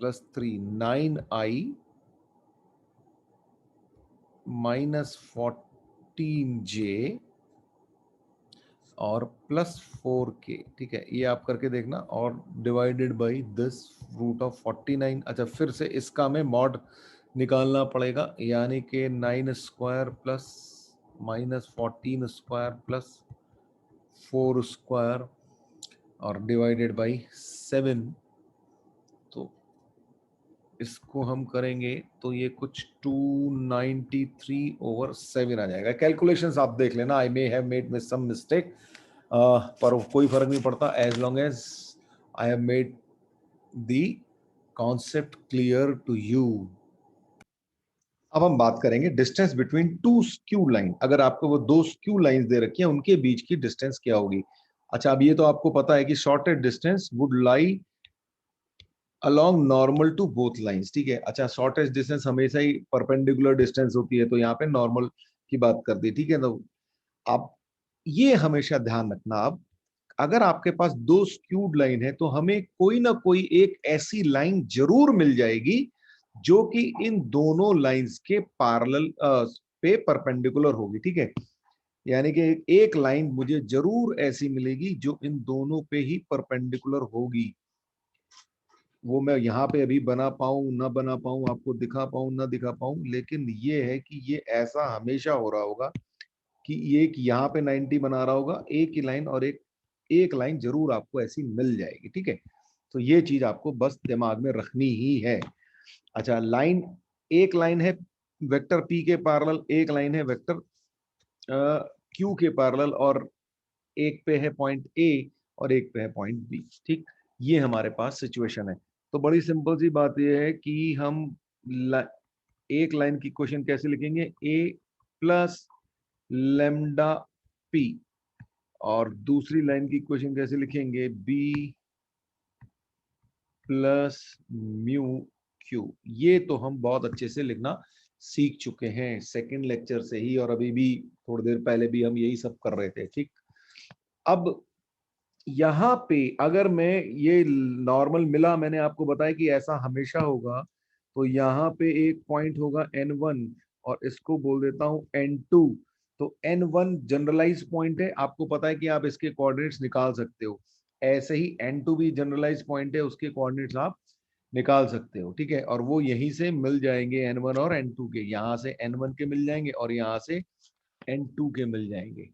plus 3, 9i minus 14j और प्लस 4k। ठीक है, ये आप करके देखना, और divided by this root of 49। अच्छा, फिर से इसका हमें मॉड निकालना पड़ेगा, यानी कि 9 square plus minus 14 square plus 4 square और डिवाइडेड बाई 7। तो इसको हम करेंगे तो ये कुछ 293/7 आ जाएगा। कैलकुलेशंस आप देख लेना, आई मे हैव मेड में सम मिस्टेक, पर कोई फर्क नहीं पड़ता, as long as I have made the concept clear to you. अब हम बात करेंगे distance between two skew line. अगर आपको वो दो स्क्यू लाइंस दे रखी है, उनके बीच की डिस्टेंस क्या होगी। अच्छा, अब ये तो आपको पता है कि shortest distance would lie along normal to both lines. ठीक है, अच्छा, शॉर्टेस्ट डिस्टेंस हमेशा ही परपेंडिकुलर डिस्टेंस होती है, तो यहाँ पे नॉर्मल की बात कर दी। ठीक है, तो आप ये हमेशा ध्यान रखना, अब अगर आपके पास दो स्क्यूड लाइन है तो हमें कोई ना कोई एक ऐसी लाइन जरूर मिल जाएगी जो कि इन दोनों लाइंस के पैरेलल पे परपेंडिकुलर होगी। ठीक है, यानी कि एक लाइन मुझे जरूर ऐसी मिलेगी जो इन दोनों पे ही परपेंडिकुलर होगी। वो मैं यहाँ पे अभी बना पाऊं ना बना पाऊं, आपको दिखा पाऊं ना दिखा पाऊं, लेकिन ये है कि ये ऐसा हमेशा हो रहा होगा कि ये एक यहाँ पे 90 बना रहा होगा, एक ही लाइन, और एक एक लाइन जरूर आपको ऐसी मिल जाएगी। ठीक है, तो ये चीज आपको बस दिमाग में रखनी ही है। अच्छा, लाइन, एक लाइन है वेक्टर p के पैरेलल, एक लाइन है वेक्टर q के पैरेलल, और एक पे है पॉइंट ए और एक पे है पॉइंट बी। ठीक, ये हमारे पास सिचुएशन है। तो बड़ी सिंपल सी बात यह है कि हम एक लाइन की क्वेश्चन कैसे लिखेंगे, ए प्लस लेमडा पी, और दूसरी लाइन की क्वेश्चन कैसे लिखेंगे, बी प्लस म्यू क्यू। ये तो हम बहुत अच्छे से लिखना सीख चुके हैं सेकंड लेक्चर से ही, और अभी भी थोड़ी देर पहले भी हम यही सब कर रहे थे। ठीक, अब यहाँ पे अगर मैं ये नॉर्मल मिला, मैंने आपको बताया कि ऐसा हमेशा होगा, तो यहाँ पे एक पॉइंट होगा n1 और इसको बोल देता हूं n2। तो n1 जनरलाइज पॉइंट है, आपको पता है कि आप इसके कोऑर्डिनेट्स निकाल सकते हो। ऐसे ही n2 भी जनरलाइज पॉइंट है, उसके कोऑर्डिनेट्स आप निकाल सकते हो। ठीक है, और वो यहीं से मिल जाएंगे n1 और n2 के, यहाँ से n1 के मिल जाएंगे और यहाँ से n2 के मिल जाएंगे।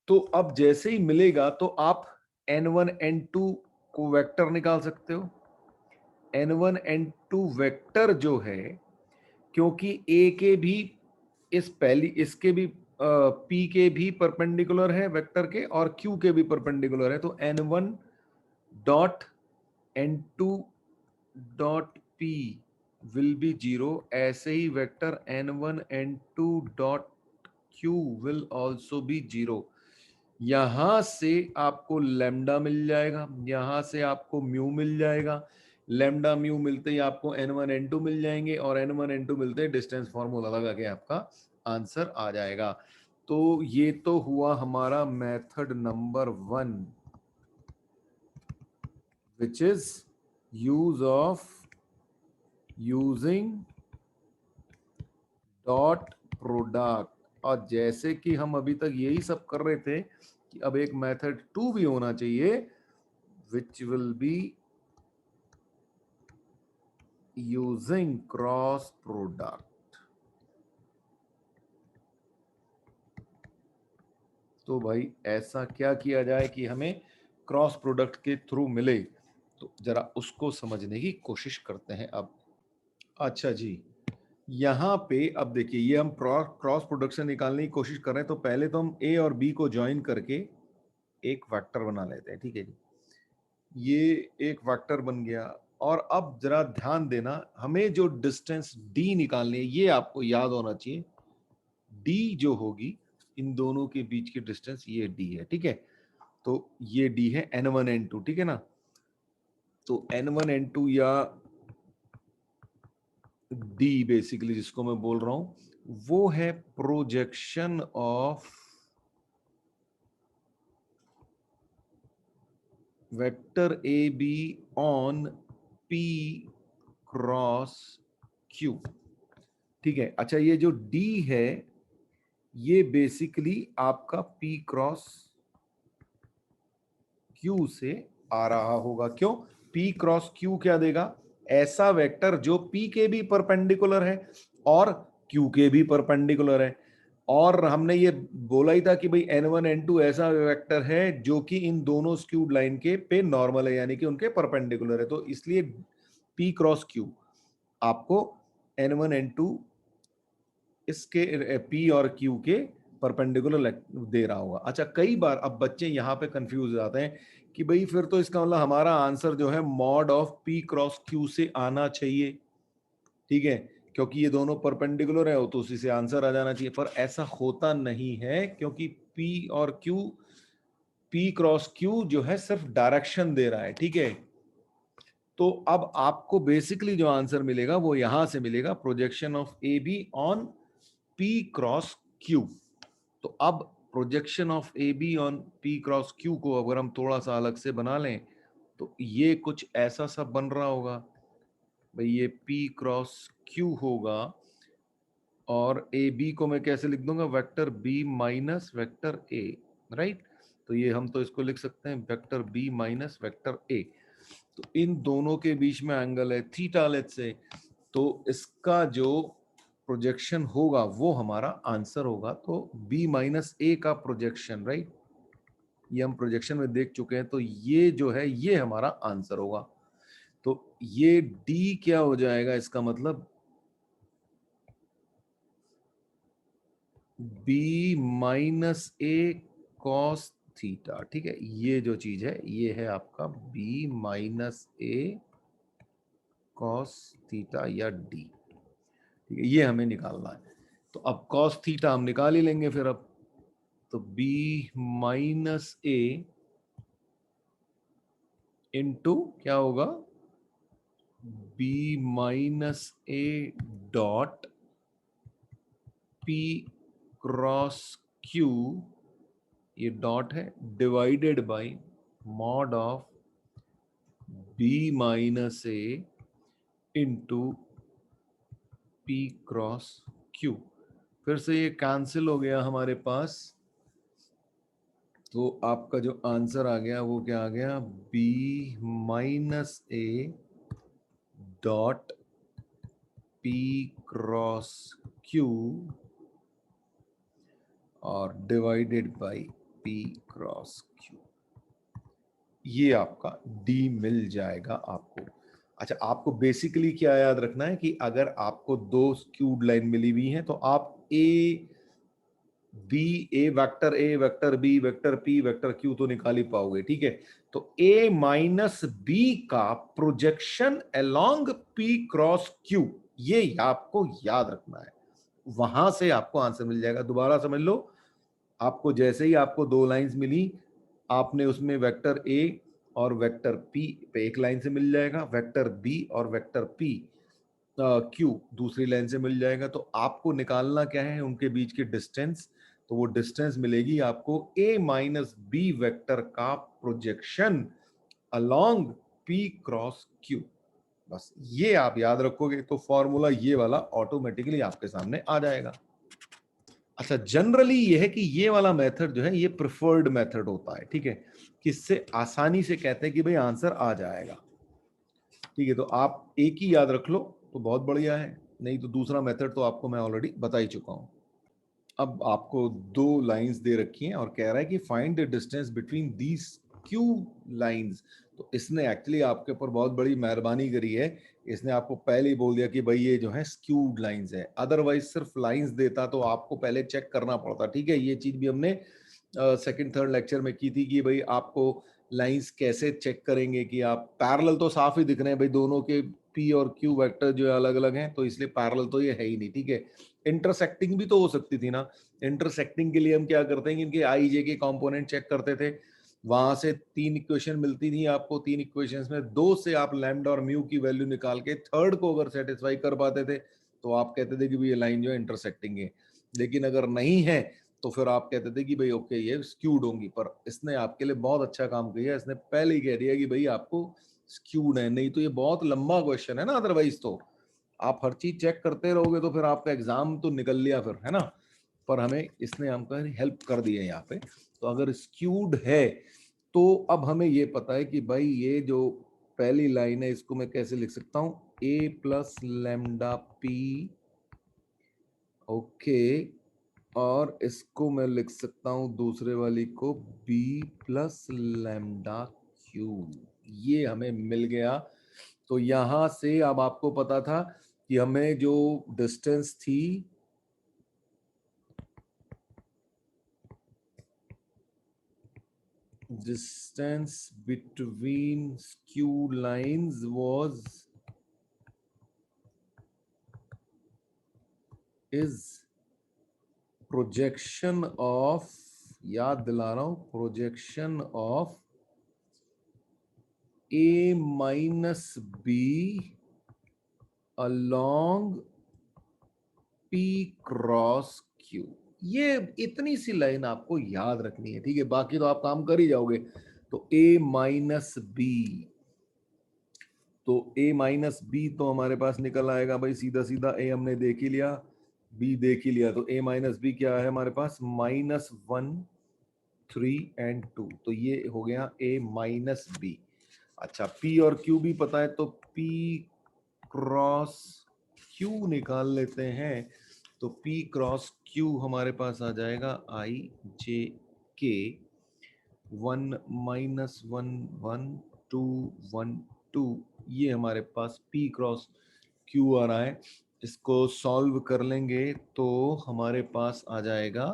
तो अब जैसे ही मिलेगा तो आप n1 n2 को वेक्टर निकाल सकते हो। n1 n2 वेक्टर जो है, क्योंकि a के भी इस पहली इसके भी p के भी परपेंडिकुलर है वेक्टर के, और q के भी परपेंडिकुलर है, तो n1 dot n2 dot p will be 0। ऐसे ही vector n1 n2 dot q will also be 0। यहां से आपको लेमडा मिल जाएगा, यहां से आपको म्यू मिल जाएगा। लेमडा म्यू मिलते ही आपको n1 n2 मिल जाएंगे, और n1 n2 मिलते ही डिस्टेंस फॉर्मूला लगा के आपका आंसर आ जाएगा। तो ये तो हुआ हमारा method number 1, which is use of using dot product. और जैसे कि हम अभी तक यही सब कर रहे थे कि अब एक मेथड 2 भी होना चाहिए, which will be using cross product। तो भाई ऐसा क्या किया जाए कि हमें क्रॉस प्रोडक्ट के थ्रू मिले, तो जरा उसको समझने की कोशिश करते हैं अब। अच्छा जी, यहाँ पे अब देखिए, ये हम क्रॉस प्रोडक्शन निकालने की कोशिश कर रहे हैं, तो पहले तो हम ए और बी को ज्वाइन करके एक वेक्टर बना लेते हैं। ठीक है जी, ये एक वेक्टर बन गया। और अब जरा ध्यान देना, हमें जो डिस्टेंस d निकालनी है, ये आपको याद होना चाहिए। d जो होगी इन दोनों के बीच की डिस्टेंस ये d है, ठीक है। तो ये d है n1 n2, ठीक है ना। तो n1 n2 या d बेसिकली जिसको मैं बोल रहा हूं वो है projection of vector A be on p cross q, ठीक है। अच्छा, ये जो d है ये बेसिकली आपका p क्रॉस q से आ रहा होगा। क्यों? p क्रॉस q क्या देगा? ऐसा वेक्टर जो p के भी परपेंडिकुलर है और q के भी परपेंडिकुलर है। और हमने ये बोला ही था कि भाई n1 n2 ऐसा वेक्टर है जो कि इन दोनों स्क्यूड लाइन के पे नॉर्मल है, यानी कि उनके परपेंडिकुलर है। तो इसलिए p क्रॉस q आपको n1 n2 इसके p और q के परपेंडिकुलर दे रहा होगा। अच्छा, कई बार अब बच्चे यहाँ पे कंफ्यूज हो जाते हैं कि भाई फिर तो इसका मतलब हमारा आंसर जो है mod of p cross q से आना चाहिए, ठीक है, क्योंकि ये दोनों परपेंडिकुलर है तो उसी से आंसर आ जाना चाहिए। पर ऐसा होता नहीं है, क्योंकि p और q, p क्रॉस q जो है सिर्फ डायरेक्शन दे रहा है, ठीक है। तो अब आपको बेसिकली जो आंसर मिलेगा वो यहां से मिलेगा, projection of A be on p cross q। तो अब projection of A be on p cross q को अगर हम थोड़ा सा अलग से बना लें तो ये कुछ ऐसा सब बन रहा होगा भाई। ये p क्रॉस q होगा और ए बी को मैं कैसे लिख दूंगा? Vector b minus vector a, right. तो ये हम तो इसको लिख सकते हैं vector b minus vector a। तो इन दोनों के बीच में एंगल है थीटा, लेट्स से। तो इसका जो प्रोजेक्शन होगा वो हमारा आंसर होगा। तो b माइनस a का प्रोजेक्शन, राइट, ये हम प्रोजेक्शन में देख चुके हैं। तो ये जो है ये हमारा आंसर होगा। तो ये d क्या हो जाएगा? इसका मतलब b minus a cos theta, ठीक है। ये जो चीज है ये है आपका b minus a cos theta या d, ठीक है। ये हमें निकालना है। तो अब कॉस थीटा हम निकाल ही लेंगे फिर अब। तो b माइनस a इंटू क्या होगा? b minus a dot p cross q, ये डॉट है, divided by mod of b minus a into p cross q। फिर से ये कैंसिल हो गया हमारे पास। तो आपका जो आंसर आ गया वो क्या आ गया? b minus a dot p cross q और divided by p cross q। ये आपका d मिल जाएगा आपको। अच्छा, आपको बेसिकली क्या याद रखना है कि अगर आपको दो स्क्यूड लाइन मिली हुई हैं तो आप A vector B vector P vector Q तो निकाल ही पाओगे, ठीक है। तो ए माइनस बी का projection along P cross Q, ये आपको याद रखना है। वहां से आपको आंसर मिल जाएगा। दोबारा समझ लो, आपको जैसे ही आपको दो लाइंस मिली, आपने उसमें वेक्टर ए और वेक्टर पी पे एक लाइन से मिल जाएगा, वेक्टर बी और वेक्टर पी क्यू दूसरी लाइन से मिल जाएगा। तो आपको निकालना क्या है? उनके बीच की डिस्टेंस। तो वो डिस्टेंस मिलेगी आपको a माइनस बी वेक्टर का projection along p cross q। बस ये आप याद रखोगे तो फॉर्मूला ये वाला ऑटोमेटिकली आपके सामने आ जाएगा। अच्छा, जनरली ये है कि ये वाला मेथड जो है ये प्रिफर्ड मेथड होता है, ठीक है, किससे आसानी से कहते हैं कि भाई आंसर आ जाएगा, ठीक है। तो आप एक ही याद रख लो तो बहुत बढ़िया है, नहीं तो दूसरा मेथड तो आपको मैं ऑलरेडी बता ही चुका हूं। अब आपको दो लाइंस दे रखी हैं और कह रहा है कि find the distance between these Q lines. तो इसने एक्चुअली आपके ऊपर बहुत बड़ी मेहरबानी करी है। इसने आपको पहले ही बोल दिया कि भाई ये जो है स्क्यूड लाइंस है। अदरवाइज सिर्फ लाइंस देता तो आपको पहले चेक करना पड़ता, ठीक है। ये चीज भी हमने सेकंड थर्ड लेक्चर में की थी कि भाई आपको लाइंस कैसे चेक करेंगे कि आप पैरेलल तो साफ ही दिख रहे हैं भाई, दोनों के पी और क्यू वेक्टर जो है अलग अलग हैं, तो इसलिए पैरेलल तो ये है ही नहीं, ठीक है। इंटरसेक्टिंग भी तो हो सकती थी ना। इंटरसेक्टिंग के लिए हम क्या करते हैं कि इनके आई जे के कंपोनेंट चेक करते थे, वहां से 3 इक्वेशन मिलती थी आपको, 3 इक्वेशंस में 2 से आप लैम्डा और म्यू की वैल्यू निकाल के थर्ड को अगर सेटिस्फाई कर पाते थे तो आप कहते थे कि भाई ये लाइन जो है इंटरसेक्टिंग है। लेकिन अगर नहीं है तो फिर आप कहते थे कि भाई ओके ये स्क्यूड होंगी। पर इसने आपके लिए बहुत अच्छा काम किया, इसने पहले ही कह दिया कि भाई आपको स्क्यूड है, नहीं तो ये बहुत लंबा क्वेश्चन है ना। अदरवाइज तो आप हर चीज चेक करते रहोगे तो फिर आपका एग्जाम तो निकल लिया फिर, है ना। पर हमें इसने हमको हेल्प कर दी है यहाँ पे। तो अगर स्क्यूड है तो अब हमें ये पता है कि भाई ये जो पहली लाइन है इसको मैं कैसे लिख सकता हूं, a plus lambda P, okay, और इसको मैं लिख सकता हूं दूसरे वाली को b प्लस लैम्डा क्यू। ये हमें मिल गया। तो यहां से अब आपको पता था कि हमें जो डिस्टेंस थी distance between skewed lines is projection of, याद दिला रहा हूं, projection of a minus b along p cross q। ये इतनी सी लाइन आपको याद रखनी है, ठीक है, बाकी तो आप काम कर ही जाओगे। तो a माइनस बी, तो a माइनस बी तो हमारे पास निकल आएगा भाई सीधा सीधा, a हमने देख ही लिया, b देख ही लिया, तो a माइनस बी क्या है हमारे पास, -1 3 एंड 2। तो ये हो गया a माइनस बी। अच्छा p और q भी पता है, तो p क्रॉस q निकाल लेते हैं। तो p क्रॉस q हमारे पास आ जाएगा i j k 1 -1 1 2 1 2। ये हमारे पास p क्रॉस q आ रहा है। इसको सॉल्व कर लेंगे तो हमारे पास आ जाएगा,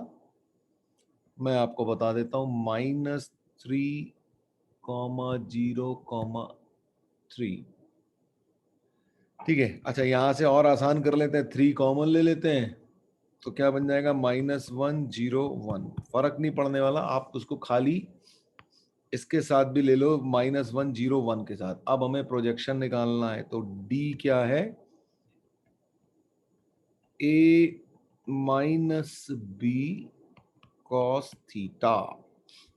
मैं आपको बता देता हूं, -3, 0, 3। ठीक है। अच्छा यहां से और आसान कर लेते हैं, 3 कॉमन ले लेते हैं तो क्या बन जाएगा, -1 0 1। फर्क नहीं पड़ने वाला, आप उसको खाली इसके साथ भी ले लो, -1 0 1 के साथ। अब हमें प्रोजेक्शन निकालना है, तो d क्या है, a minus B cos theta,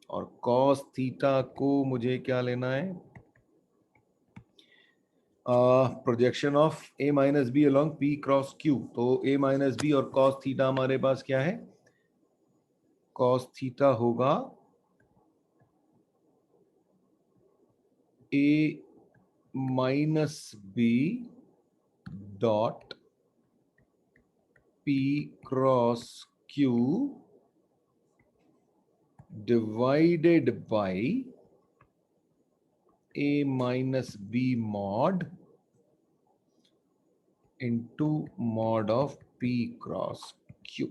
और कॉस थीटा को मुझे क्या लेना है, projection of a minus B along p cross q। तो a माइनस बी और कॉस थीटा हमारे पास क्या है, कॉस थीटा होगा a minus B dot p cross q divided by a minus B mod into mod of p cross q।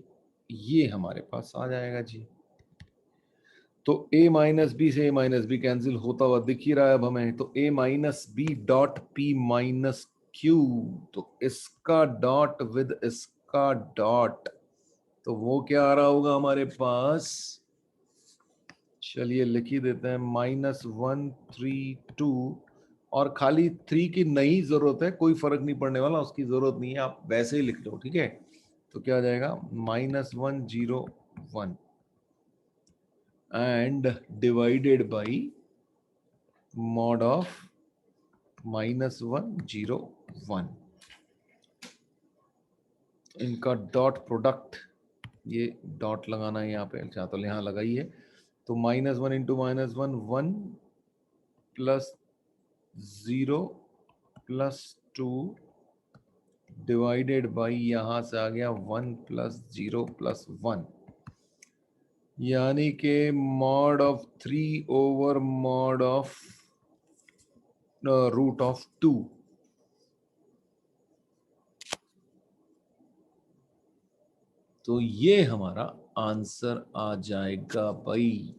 ये हमारे पास आ जाएगा जी। तो a माइनस बी से a माइनस बी कैंसिल होता हुआ दिख ही रहा है अब हमें, तो a minus B dot p minus q, तो इसका डॉट विद इसका डॉट, तो वो क्या आ रहा होगा हमारे पास, चलिए लिख ही देते हैं, -1 3 2, और खाली 3 की नहीं जरूरत है, कोई फर्क नहीं पड़ने वाला, उसकी जरूरत नहीं है, आप वैसे ही लिख लो, ठीक है। तो क्या आ जाएगा, -1 0 1 and divided by mod of -1 0 1। इनका डॉट प्रोडक्ट, ये डॉट लगाना है यहाँ पे, अच्छा तो यहाँ लगाइए। तो -1 into -1 1 plus 0 plus 2 divided by, यहां से आ गया 1 प्लस 0 प्लस 1, यानी के mod of 3 over mod of root of 2। तो ये हमारा आंसर आ जाएगा भाई।